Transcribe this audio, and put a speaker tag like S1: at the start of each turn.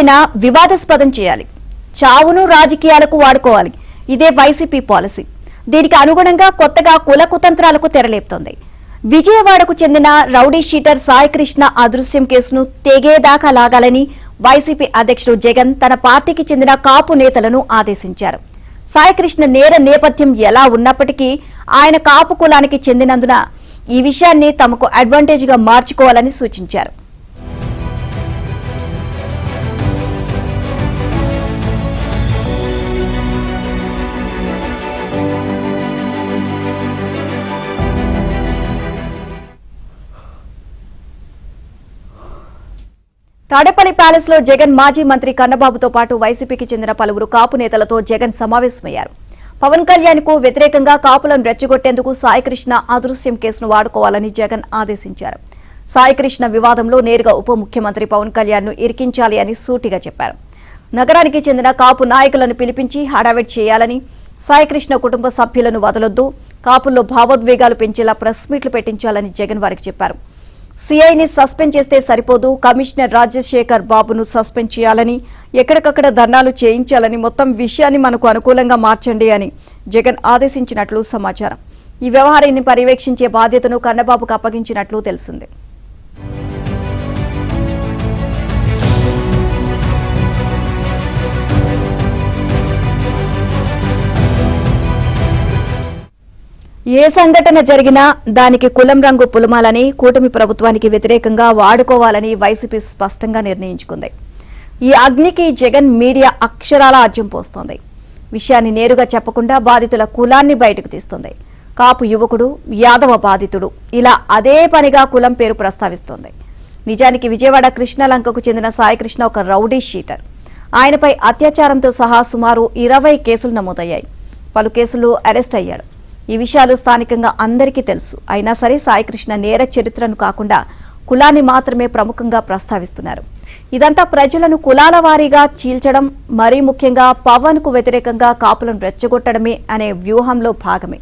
S1: ఏదైనా వివాదాస్పదం చేయాలి, చావును రాజకీయాలకు వాడుకోవాలి. ఇదే వైసీపీ పాలసీ. దీనికి అనుగుణంగా కొత్తగా కుల కుతంత్రాలకు తెరలేపుతోంది. విజయవాడకు చెందిన రౌడీ షీటర్ సాయికృష్ణ అదృశ్యం కేసును తెగేదాకా లాగాలని వైసీపీ అధ్యక్షుడు జగన్ తన పార్టీకి చెందిన కాపు నేతలను ఆదేశించారు. సాయికృష్ణ నేర నేపథ్యం ఎలా ఉన్నప్పటికీ ఆయన కాపు కులానికి చెందినందున ఈ విషయాన్ని తమకు అడ్వాంటేజ్గా మార్చుకోవాలని సూచించారు. తాడేపల్లి ప్యాలెస్ లో జగన్ మాజీ మంత్రి కన్నబాబుతో పాటు వైసీపీకి చెందిన పలువురు కాపు నేతలతో జగన్ సమావేశమయ్యారు. పవన్ కళ్యాణ్ కు వ్యతిరేకంగా కాపులను రెచ్చగొట్టేందుకు సాయికృష్ణ అదృశ్యం కేసును వాడుకోవాలని జగన్ ఆదేశించారు. సాయికృష్ణ వివాదంలో నేరుగా ఉప ముఖ్యమంత్రి పవన్ కళ్యాణ్ ను ఇరికించాలి అని సూటిగా చెప్పారు. నగరానికి చెందిన కాపు నాయకులను పిలిపించి హడావిడి చేయాలని, సాయికృష్ణ కుటుంబ సభ్యులను వదలొద్దు, కాపుల్లో భావోద్వేగాలు పెంచేలా ప్రెస్ మీట్లు పెట్టించాలని జగన్ వారికి చెప్పారు. సీఐని సస్పెండ్ చేస్తే సరిపోదు, కమిషనర్ రాజశేఖర్ బాబును సస్పెండ్ చేయాలని, ఎక్కడికక్కడ ధర్నాలు చేయించాలని, మొత్తం విషయాన్ని మనకు అనుకూలంగా మార్చండి అని జగన్ ఆదేశించినట్లు సమాచారం. ఈ వ్యవహారాన్ని పర్యవేక్షించే బాధ్యతను కన్నబాబుకు అప్పగించినట్లు తెలిసింది. ఏ సంఘటన జరిగినా దానికి కులం రంగు పులమాలని, కూటమి ప్రభుత్వానికి వ్యతిరేకంగా వాడుకోవాలని వైసీపీ స్పష్టంగా నిర్ణయించుకుంది. ఈ అగ్నికి జగన్ మీడియా అక్షరాల ఆజ్యం పోస్తోంది. విషయాన్ని నేరుగా చెప్పకుండా బాధితుల కులాన్ని బయటకు తీస్తుంది. కాపు యువకుడు, యాదవ బాధితుడు, ఇలా అదే పనిగా కులం పేరు ప్రస్తావిస్తోంది. నిజానికి విజయవాడ కృష్ణలంకకు చెందిన సాయికృష్ణ ఒక రౌడీ షీటర్. ఆయనపై అత్యాచారంతో సహా సుమారు 20 కేసులు నమోదయ్యాయి. పలు కేసులు అరెస్ట్ అయ్యాడు. ఈ విషయాలు స్థానికంగా అందరికీ తెలుసు. అయినా సరే సాయికృష్ణ నేర చరిత్రను కాకుండా కులాన్ని మాత్రమే ప్రముఖంగా ప్రస్తావిస్తున్నారు. ఇదంతా ప్రజలను కులాల వారీగా చీల్చడం, మరీ ముఖ్యంగా పవన్ కు వ్యతిరేకంగా కాపులను రెచ్చగొట్టడమే అనే వ్యూహంలో భాగమే.